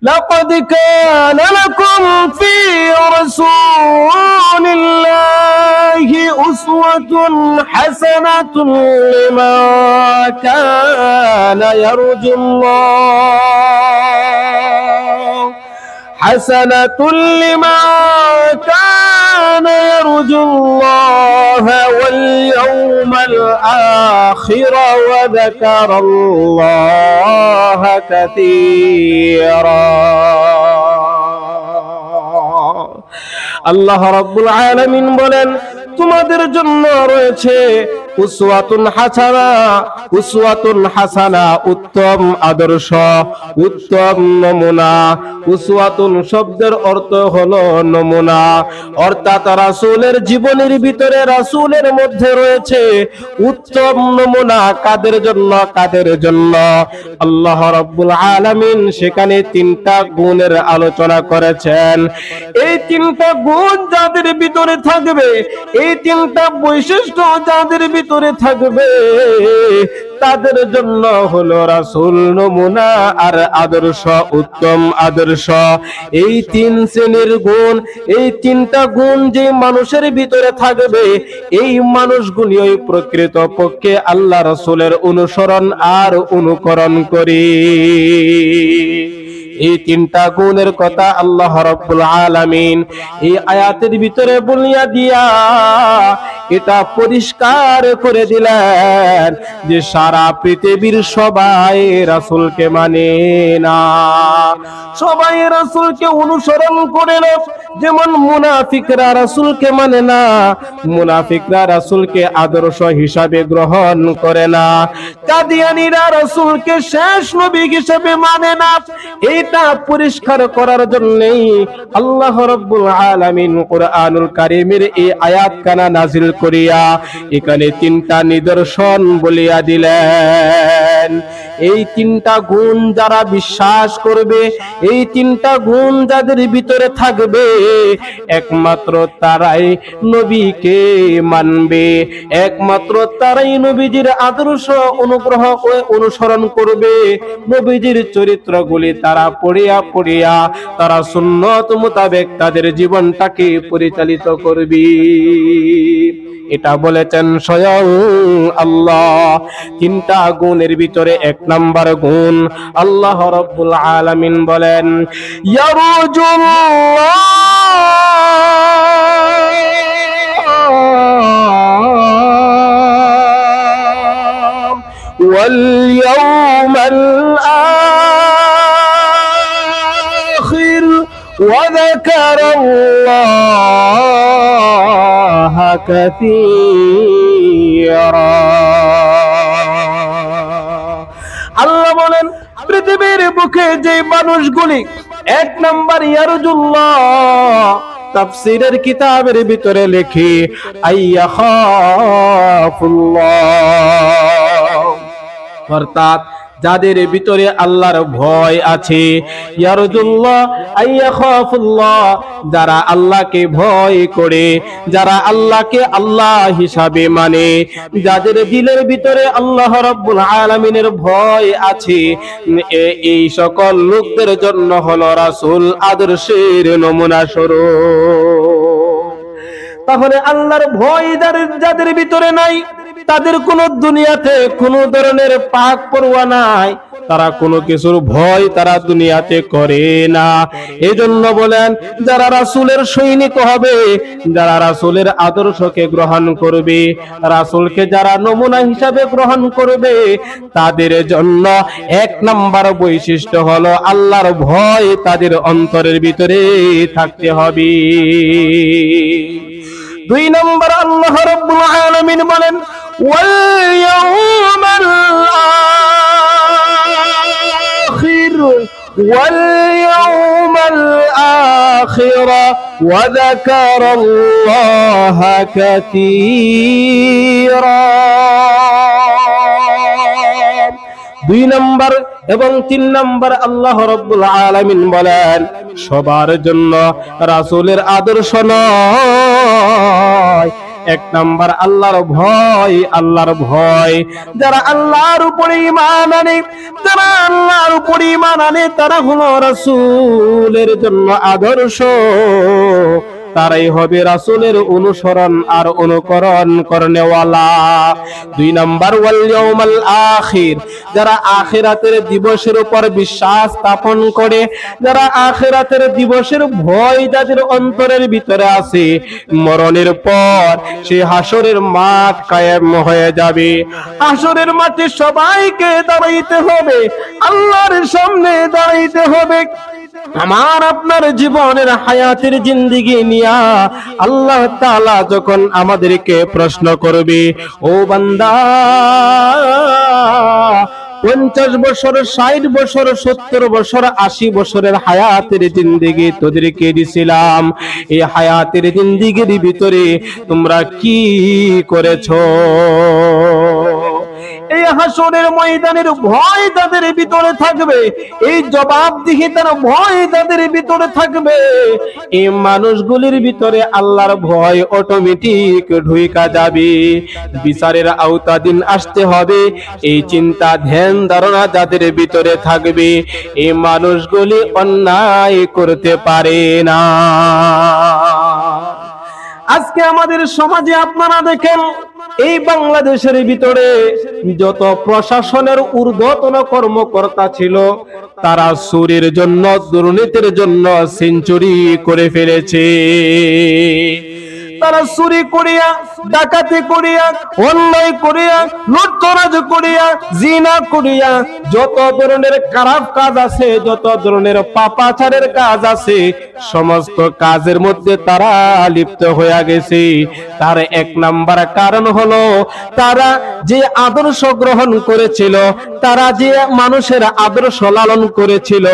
لقد كان لكم في رسول الله أسوة حسنة لمن كان يرجو الله واليوم الآخر وذكر الله كثيرا। আল্লাহ রাব্বুল আলামিন বলেন, তোমাদের জন্য রয়েছে উসওয়াতুন হাসানা, উত্তম আদর্শ, উত্তম নমুনা। উসওয়াতুন শব্দের অর্থ হলো নমুনা, অর্থাৎ রাসূলের জীবনের ভিতরে, রাসূলের মধ্যে রয়েছে উত্তম নমুনা। কাদের জন্য? আল্লাহ রাব্বুল আলামিন সেখানে তিনটা গুণের আলোচনা করেছেন। এই তিনটা গুণ যাদের ভিতরে থাকবে, এই তিনটা বৈশিষ্ট্য যাদের ভিতরে থাকবে, তাদের জন্য হলো রাসূল নমুনা আর আদর্শ, উত্তম আদর্শ। এই তিন শ্রেণীর গুণ, এই তিনটা গুণ যে মানুষের ভিতরে থাকবে, এই মানুষগুলি ওই প্রকৃত পক্ষে আল্লাহ রাসূলের অনুসরণ আর অনুকরণ করে। এই তিনটা গুণের কথা আল্লাহ রাব্বুল আলামিন এই আয়াতের ভিতরে বলিয়া দিয়া এটা পরিষ্কার করে দিলেন যে সারা পৃথিবীর সবাই রাসূলকে মানে না, সবাই রাসূলকে অনুসরণ করে না। যেমন মুনাফিকরা রাসূলকে মানে না, মুনাফিকরা রাসূলকে আদর্শ হিসাবে গ্রহণ করে না, কাদিয়ানীরা রাসূলকে শেষ নবী হিসেবে মানে না। এটা পরিষ্কার করার জন্যই আল্লাহ রাব্বুল আলামিন কুরআনুল কারীমের এই আয়াতখানা নাযিল করিয়া এখানে তিনটা নিদর্শন বলিয়া দিলেন। এই তিনটা গুণ যারা বিশ্বাস করবে, এই তিনটা গুণ যাদের ভিতরে থাকবে, একমাত্র তারাই নবীকে মানবে, একমাত্র তারাই নবীজির আদর্শ অনুসরণ করবে। নবীজির চরিত্রগুলি তারা পড়িয়া তারা সুন্নত মোতাবেক তাদের জীবনটাকে পরিচালিত করবে। এটা বলেছেন স্বয়ং আল্লাহ। তিনটা গুণের ভিতরে এক নাম্বার গুণ আল্লাহ রাব্বুল আলামিন বলেন, ওয়াল ইয়াউমাল আখির ওয়া যাকারাল্লাহা কাসীরা। আল্লাহ বলেন, পৃথিবীর বুকে যে মানুষগুলি এক নাম্বার ইয়ারজুল্লাহ, তাফসীরের কিতাবের ভিতরে লেখে আইয়াখাফুল্লাহ, অর্থাৎ যাদের ভিতরে আল্লাহর ভয় আছে, ইয়ারজুল্লাহ আইয়াখাফুল্লাহ, যারা আল্লাহকে ভয় করে, যারা আল্লাহকে আল্লাহ হিসাবে মানে, যাদের দিলের ভিতরে আল্লাহ রাব্বুল আলামিনের ভয় আছে, এই সকল লোকদের জন্য হলো রাসূল আদর্শের নমুনা স্বরূপ। তাহলে আল্লাহর ভয় যাদের ভিতরে নাই, তাদের কোন দুনিয়াতে কোন ধরনের পাক পরোয়া নাই, তারা কোনো কিছুর ভয় তারা দুনিয়াতে করে না। এজন্য বলেন, যারা রাসূলের সৈনিক হবে, যারা রাসূলের আদর্শকে গ্রহণ করবে, রাসূলকে যারা নমুনা হিসাবে গ্রহণ করবে, তাদের জন্য এক নাম্বার বৈশিষ্ট্য হলো আল্লাহর ভয় তাদের অন্তরের ভিতরে থাকতে হবে। দুই নম্বর আল্লাহ রাব্বুল আলামিন বলেন, ওয়াল ইয়াউমাল আখির ওয়া যাকারাল্লাহা কাসীরা। দুই নম্বর এবং তিন নম্বর আল্লাহ রাব্বুল আলামিন বলেন, সবার জন্য রাসূলের আদর্শ নয়, এক নাম্বার আল্লাহর ভয়, আল্লাহর ভয়। যারা আল্লাহর উপরে ঈমান আনে, যারা আল্লাহর উপরে ঈমান আনে, তারা হলো রাসূলের জন্য আদর্শ, তারাই হবে রাসূলের অনুসরণ আর অনুকরণ করনেওয়ালা। 2 নাম্বার ওয়াল ইয়াউমাল আখির, যারা আখিরাতের দিবসের উপর বিশ্বাস স্থাপন করে, যারা আখিরাতের দিবসের ভয় যাদের অন্তরের ভিতরে আছে, মরণের পর সেই হাসরের মাঠ কায়েম হয়ে যাবে। হাসরের মাঠে সবাইকে দাঁড়াইতে হবে, আল্লাহর সামনে দাঁড়াইতে হবে। আমার আপনার জীবনের হায়াতের জিন্দেগি নিয়া আল্লাহ তাআলা যখন আমাদেরকে প্রশ্ন করবে, ও বান্দা 50 বছর, 60 বছর, 70 বছর, 80 বছরের হায়াতের জিন্দেগি তোদেরকে দিছিলাম, এই হায়াতের জিন্দেগির ভিতরে তোমরা কি করেছো? এই হাসরের ময়দানের ভয় যাদের ভিতরে থাকবে, এই জবাবদিহিতার ভয় যাদের ভিতরে থাকবে, এই মানুষগুলির ভিতরে আল্লাহর ভয় অটোমেটিক ঢুইকা যাবে। বিচারের আওতাধীন আসতে হবে, এই চিন্তা ধ্যান ধারণা যাদের ভিতরে থাকবে, এই মানুষগুলি অন্যায় করতে পারে না। আজকে আমাদের সমাজে আপনারা দেখেন, এই বাংলাদেশের ভিতরে যত প্রশাসনের ঊর্ধ্বতন কর্মকর্তা ছিল, তারা চুরির জন্য, দুর্নীতির জন্য সেঞ্চুরি করে ফেলেছে। তারা চুরি করিয়া, ডাকাতি করিয়া, অন্যায় করিয়া, লুটতরাজ করিয়া, জিনা করিয়া, যত ধরনের খারাপ কাজ আছে, যত ধরনের পাপাচারের কাজ আছে, সমস্ত কাজের মধ্যে তারা লিপ্ত হয়ে গেছে। তার 1 নাম্বার কারণ হলো, তারা যে আদর্শ গ্রহণ করেছিল, তারা যে মানুষের আদর্শ লালন করেছিল,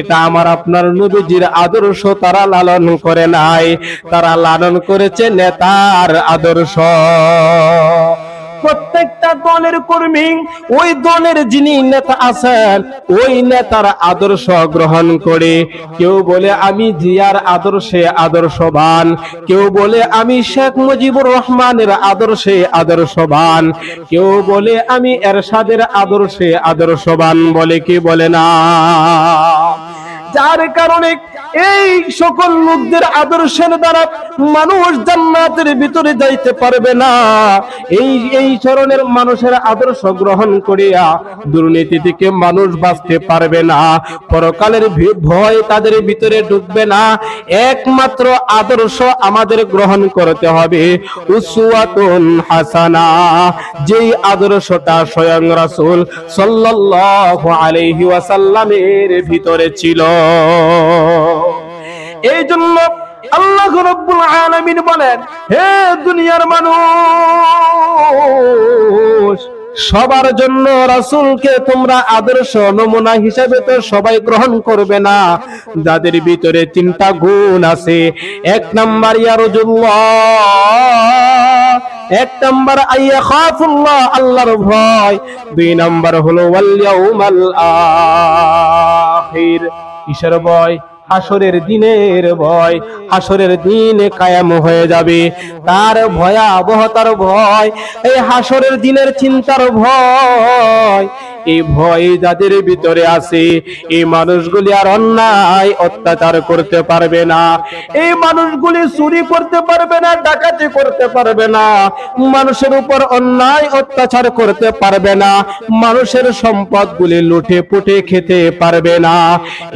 এটা আমার আপনার নবীজির আদর্শ তারা লালন করে নাই, তারা লালন করেছে নেতার আদর্শ। প্রত্যেকটা দলের কর্মী ওই দলের যিনি নেতা আছেন, ওই নেতার আদর্শ গ্রহণ করে। কেউ বলে আমি জিয়ার আদর্শে আদর্শবান, কেউ বলে আমি শেখ মুজিবুর রহমানের আদর্শে আদর্শবান, কেউ বলে আমি এরশাদের আদর্শে আদর্শবান, বলে কি বলে না? যার কারণে এই সকল লোকদের আদর্শের দ্বারা মানুষ জান্নাতের ভিতরে যাইতে পারবে না। এই ধরনের মানুষের আদর্শ গ্রহণ করিয়া দুর্নীতি থেকে মানুষ বাঁচতে পারবে না, পরকালের ভয় তাদের ভিতরে ঢুকবে না। একমাত্র আদর্শ আমাদের গ্রহণ করতে হবে উসওয়াতুন হাসানা, যেই আদর্শটা স্বয়ং রাসূল সাল্লাল্লাহু আলাইহি ওয়াসাল্লামের ভিতরে ছিল। এই জন্য আল্লাহ রাব্বুল আলামিন বলেন, হে দুনিয়ার মানুষ, সবার জন্য রাসূলকে তোমরা আদর্শ নমুনা হিসেবে তো সবাই গ্রহণ করবে না। যাদের ভিতরে 3টা গুণ আছে, 1 নাম্বার ইয়ারজুল্লাহ, 1 নাম্বার আইয়া খাফুল্লাহ, আল্লাহর ভয়, 2 নাম্বার হলো ওয়াল ইয়াউমাল আখির, কিসের ভয়? হাসরের দিনের ভয়। হাসরের দিন কায়েম হয়ে যাবে, তার ভয়াবহতার ভয়, এই হাসরের দিনের চিন্তার ভয়, এই ভয় যাদের ভিতরে আছে, এই মানুষগুলি আর অন্যায় অত্যাচার করতে পারবে না, এই মানুষগুলি চুরি করতে পারবে না, ডাকাতি করতে পারবে না, মানুষের উপর অন্যায় অত্যাচার করতে পারবে না, মানুষের সম্পদগুলি লুটে পুটে খেতে পারবে না।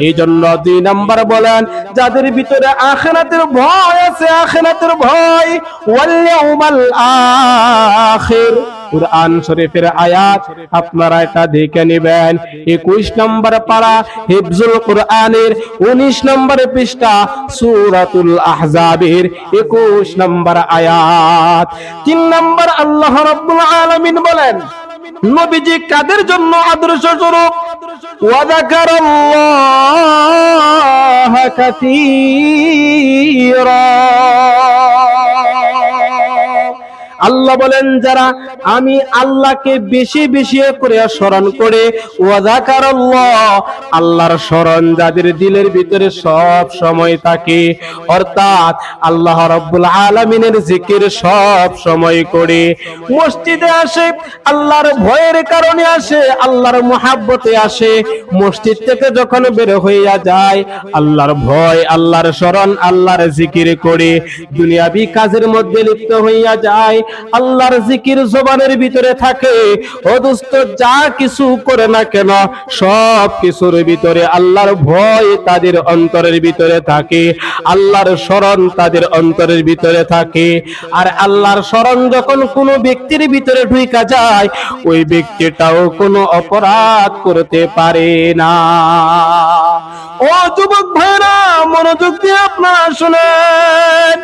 এই জন্য 2 নাম্বার বলেন, যাদের ভিতরে আখিরাতের ভয় আছে, আখিরাতের ভয়, ওয়াল ইয়াউমাল আখির, কুরআন শরীফের আয়াত আপনারা এটা দেখে নেবেন। 21 নম্বর পারা হিফজুল কুরআনের 19 নম্বর পৃষ্ঠা সূরাতুল আহজাবের 21 নম্বর আয়াত। 3 নম্বর আল্লাহ রাব্বুল আলামিন বলেন, নবীজি কাদের জন্য আদর্শ স্বরূপ? ওয়া যাকারাল্লাহ কাসীরা, আল্লাহ বলেন যারা আমি আল্লাহকে বেশি বেশি করে স্মরণ করে ওয়া যাকারাল্লাহ, আল্লাহর স্মরণ যাদের দিলের ভিতরে সব সময় থাকে, অর্থাৎ আল্লাহ রাব্বুল আলামিনের জিকির সব সময় করে, মসজিদে আসে আল্লাহর ভয়ের কারণে আসে, আল্লাহর মুহাব্বতে আসে, মসজিদ থেকে যখন বের হইয়া যায় আল্লাহর ভয়, আল্লাহর স্মরণ, আল্লাহর জিকির করে দুনিয়াবি কাজের মধ্যে লিপ্ত হইয়া যায়, আল্লাহর জিকির জবানের ভিতরে থাকে, ও দোস্ত যা কিছু করে না কেন সব কিছুর ভিতরে আল্লাহর ভয় তাদের অন্তরের ভিতরে থাকে, আল্লাহর স্মরণ তাদের অন্তরের ভিতরে থাকে। আর আল্লাহর স্মরণ যখন কোনো ব্যক্তির ভিতরে ঢুইকা যায় ওই ব্যক্তিটাও কোনো অপরাধ করতে পারে না। ও যুবক ভাইরা, মনোযোগ দিয়ে আপনারা শুনেন,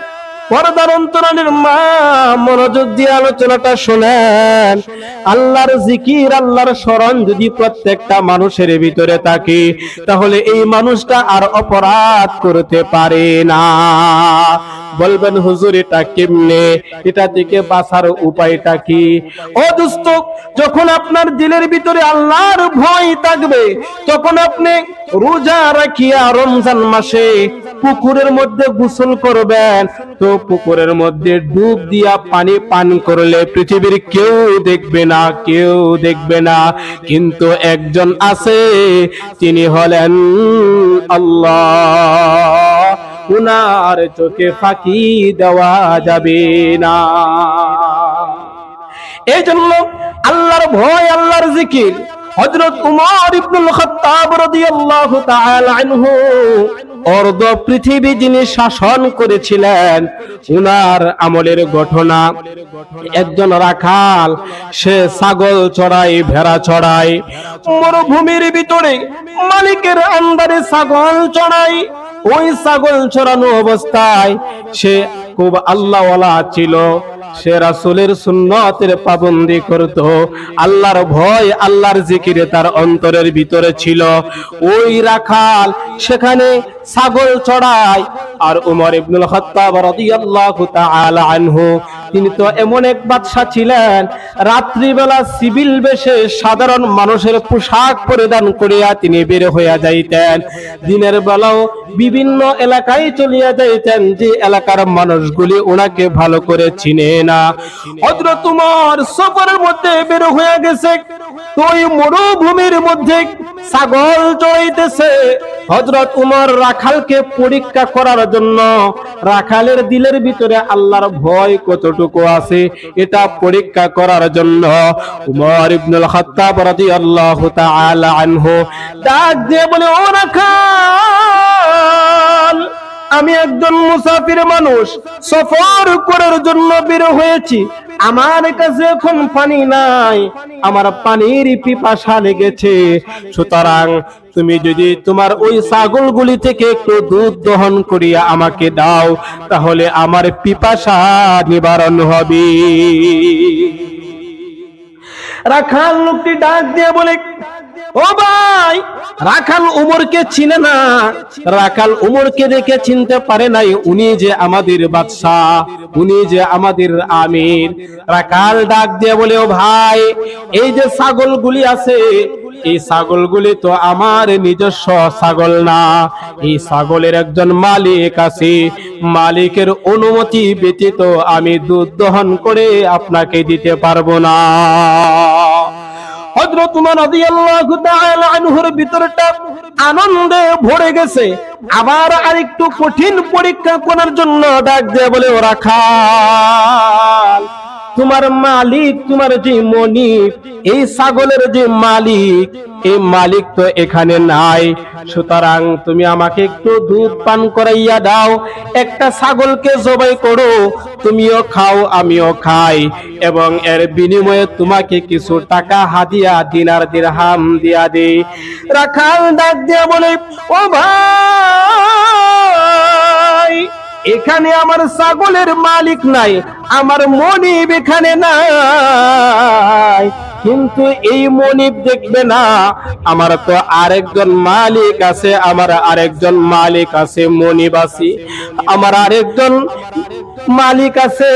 পর্দার অন্তরালের মা মনোযোগ দিয়ে আলোচনাটা শোনেন। আল্লাহর জিকির, আল্লাহর স্মরণ যদি প্রত্যেকটা মানুষের ভিতরে থাকে তাহলে এই মানুষটা আর অপরাধ করতে পারে না। বলবেন হুজুর এটা কেমনে, এটা থেকে বাঁচার উপায়টা কি? ও দোস্ত, যখন আপনার দিলের ভিতরে আল্লাহর ভয় থাকবে তখন আপনি রোজা রাখিয়া রমজান মাসে পুকুরের মধ্যে গোসল করবেন, তো পুকুরের মধ্যে ডুব দিয়া পানি পান করলে পৃথিবীর কেউ দেখবে না, কেউ দেখবে না, কিন্তু একজন আছে, তিনি হলেন আল্লাহ, উনার চোখে ফাঁকি দেওয়া যাবে না। এই জন্য আল্লাহর ভয়, আল্লাহর জিকির, হযরত উমর ইবনুল খাত্তাব রাদিয়াল্লাহু তাআলা আনহু অর্ধ পৃথিবী যিনি শাসন করেছিলেন, উনার আমলের ঘটনা। একজন রাখাল, সে ছাগল চড়ায়, ভেড়া চড়ায়, মরুভূমির ভিতরে মালিকের আন্ডারে ছাগল চড়ায়। ওই ছাগল চড়ানো অবস্থায় সে খুব আল্লাহওয়ালা ছিল, সে রাসূলের সুন্নতের পাবন্দি করত, আল্লাহর ভয়, আল্লাহর জিকিরে তার অন্তরের ভিতরে ছিল। ওই রাখাল সেখানে ছাগল চড়ায়, আর উমর ইবনুল খাত্তাব রাদিয়াল্লাহু তাআলা আনহু, তিনি তো এমন এক বাদশা ছিলেন, রাত্রিবেলা সিভিল বেশে সাধারণ মানুষের পোশাক পরিধান করিয়া তিনি বের হইয়া যাইতেন, দিনের বেলাও বিভিন্ন এলাকায় চলিয়া যাইতেন, যে এলাকার মানুষগুলি ওনাকে ভালো করে চিনে না। হযরত উমর সফরের মধ্যে বের হয়ে গেছে, তো ওই মরুভূমির মধ্যে ছাগল চড়াইতেছে। হযরত উমর রাখালকে পরীক্ষা করার জন্য, রাখালের দিলের ভিতরে আল্লাহর ভয় কতটুকু আছে এটা পরীক্ষা করার জন্য উমর ইবনুল খাত্তাব রাদিয়াল্লাহু তাআলা আনহু ডাক দিয়ে বলে, ও রাখাল, আমি একজন মুসাফির মানুষ, সফর করার জন্য বের হয়েছি, আমার কাছে এখন পানি নাই, আমার পানির পিপাসা লেগেছে, সুতরাং তুমি যদি তোমার ওই ছাগলগুলি থেকে একটু দুধ দহন করিয়া আমাকে দাও তাহলে আমার পিপাসা নিবারণ হবে। রাখাল লোকটি ডাক দিয়ে বলে, ও ভাই, রাখাল উমরকে চিনে না, রাখাল উমরকে দেখে চিনতে পারে নাই, উনি যে আমাদের বাদশা, উনি যে আমাদের আমির। রাখাল ডাক দিয়ে বলে, ও ভাই, এই যে ছাগলগুলি আছে, এই ছাগলগুলি তো আমার নিজস্ব ছাগল না, এই ছাগলের একজন মালিক আছে, মালিকের অনুমতি ব্যতীত আমি দুধ দহন করে আপনাকে দিতে পারবো না। হযরত উমর রাদিয়াল্লাহু তাআলা আনহুর ভিতরটা আনন্দে ভরে গেছে, আবার আরেকটু কঠিন পরীক্ষা করার জন্য ডাক দিয়ে বলে, ও রাখাল, তোমার মালিক, তোমার যে মনিব, এই ছাগলের যে মালিক, এই মালিক তো এখানে নাই, সুতরাং তুমি আমাকে একটু দুধ পান করাইয়া দাও, একটা ছাগলকে জবাই করো, তুমিও খাও আমিও খাই, এবং এর বিনিময়ে তোমাকে কিছু টাকা হাদিয়া, দিনার দিরহাম দিয়া দেই। রাখাল ডাক দিয়া বলে, ও ভাই, এখানে আমার ছাগলের মালিক নাই, আমার মনিব এখানে নাই, কিন্তু এই মনিব দেখবে না, আমার তো আরেকজন মালিক আছে, আমার আরেকজন মালিক আছে, মনিব আছে, আমার আরেকজন মালিক আছে,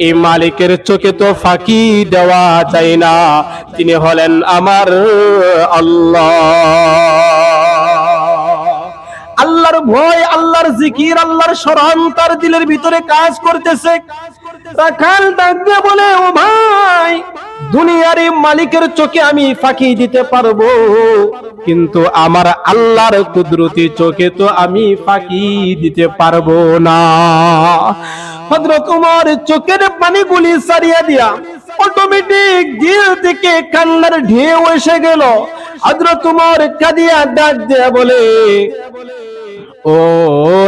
এই মালিকের চোখে তো ফাঁকি দেওয়া যায় না, তিনি হলেন আমার আল্লাহ। আল্লাহর ভয়, আল্লাহর জিকির, আল্লাহর স্মরণ তার দিলের ভিতরে কাজ করতেছে। রাখাল ডাক দিয়ে বলে, ও ভাই, দুনিয়ার এই মালিকের চোখে আমি ফাঁকি দিতে পারবো, কিন্তু আমার আল্লাহর কুদরতি চোখে তো আমি ফাঁকি দিতে পারবো না। হযরত ওমর চোখের পানিগুলি সারিয়ে দিয়া অটোমেটিক দিল থেকে কান্নার ঢেউ এসে গেল। হযরত ওমর কাঁদিয়া ডাক দিয়ে বলে, ও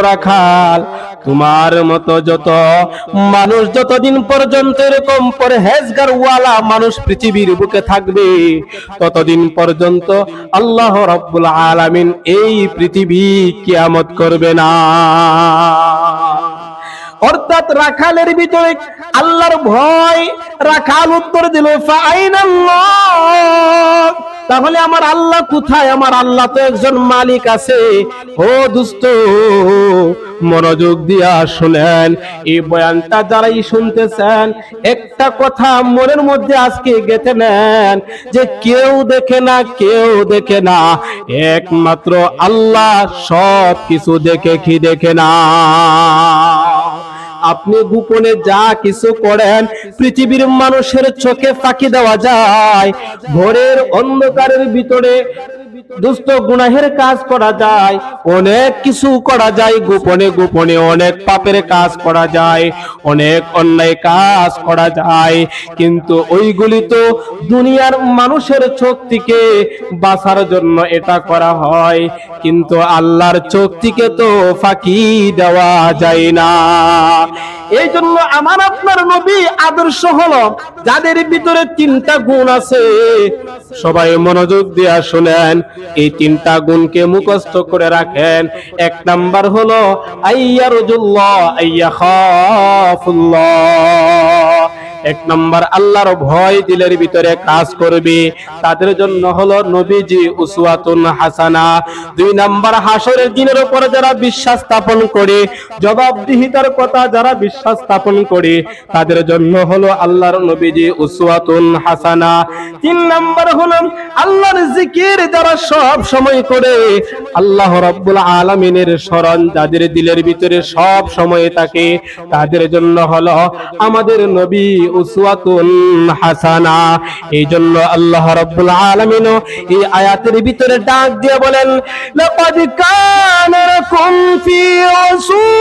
রাখাল, তোমার মতো যত মানুষ যতদিন পর্যন্ত এরকম পরহেজগার ওয়ালা মানুষ পৃথিবীর বুকে থাকবে, ততদিন পর্যন্ত আল্লাহ রাব্বুল আলামিন এই পৃথিবী কিয়ামত করবে না। অর্থাৎ রাখালের ভিতরে আল্লাহর ভয়। রাখাল উত্তর দিল, ফাআইনাল্লাহ, তাহলে আমার আল্লাহ কোথায়? আমার আল্লাহ তো একজন মালিক আছে। ও দোস্ত, মনোযোগ দিয়া শুনেন, এই বয়ানটা যারাই শুনতেছেন, একটা কথা মনের মধ্যে আজকে গেঁথে নেন যে কেউ দেখে না, কেউ দেখে না, একমাত্র আল্লাহ সব কিছু দেখে কি দেখে না। আপনি গোপনে যা কিছু করেন পৃথিবীর মানুষের চোখে ফাঁকি দেওয়া যায়। ঘরের অন্ধকারের ভিতরে দুষ্ট গুনাহের কাজ করা যায়, অনেক কিছু করা যায়, গোপনে গোপনে অনেক পাপের কাজ করা যায়, অনেক অন্যায় কাজ করা যায়, কিন্তু ওইগুলি তো দুনিয়ার মানুষের চোখ থেকে বাঁচার জন্য এটা করা হয়, কিন্তু আল্লাহর চোখ থেকে তো ফাঁকি দেওয়া যায় না। এই জন্য আমার আপনার নবী আদর্শ হলো যাদের ভিতরে তিনটা গুণ আছে। সবাই মনোযোগ দিয়ে শুনেন, এই তিনটা গুণকে মুখস্থ করে রাখেন। এক নাম্বার হলো আইয়ারজুল্লাহ আইয়াখাফুল্লাহ। এক নাম্বার আল্লাহর ভয় দিলের ভিতরে কাজ করবে, তাদের জন্য হলো নবীজি উসওয়াতুন হাসানা। দুই নাম্বার হাসরের দিনের উপর যারা বিশ্বাস স্থাপন করে, জবাবদিহিতার কথা যারা বিশ্বাস স্থাপন করে, তাদের জন্য হলো আল্লাহর নবীজি উসওয়াতুন হাসানা। তিন নাম্বার হলো আল্লাহর জিকির যারা সব সময় করে, আল্লাহ রাব্বুল আলামিনের স্মরণ যাদের দিলের ভিতরে সব সময় থাকে, তাদের জন্য হলো আমাদের নবী উসওয়াতুন হাসানা। এই জন্য আল্লাহ রাব্বুল আলামিন এই আয়াতের ভিতরে ডাক দিয়ে বলেন, লাকাদ কানা লাকুম ফি রাসূলিল্লাহ,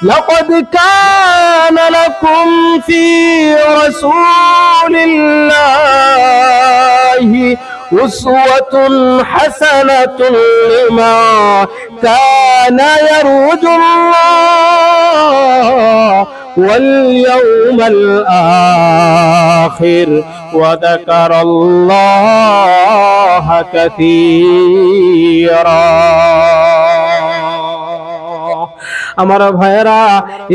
লাকাদ কানা লাকুম ফি রাসূলিল্লাহি উসওয়াতুন হাসানাতুন লিমা কানা ইয়ারজুল্লাহ ওয়াল ইয়াউমাল আখির ওয়া যাকারাল্লাহা কাসীরা। আমার ভাইয়েরা,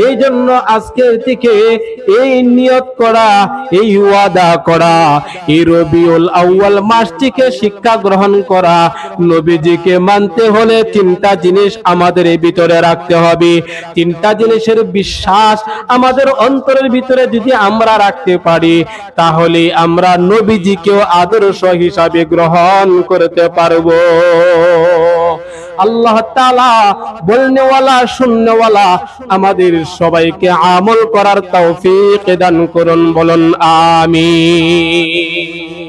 এই জন্য আজকের থেকে এই নিয়ত করা, এই ওয়াদা করা, এই রবিউল আউয়াল মাসটিকে শিক্ষা গ্রহণ করা, নবীজিকে মানতে হলে তিনটা জিনিস আমাদের এই ভিতরে রাখতে হবে। তিনটা জিনিসের বিশ্বাস আমাদের অন্তরের ভিতরে যদি আমরা রাখতে পারি, তাহলে আমরা নবীজিকেও আদর্শ হিসাবে গ্রহণ করতে পারবো। আল্লাহ তাআলা বলনেওয়ালা শুননেওয়ালা আমাদের সবাইকে আমল করার তৌফিক দান করুন, বলুন আমিন।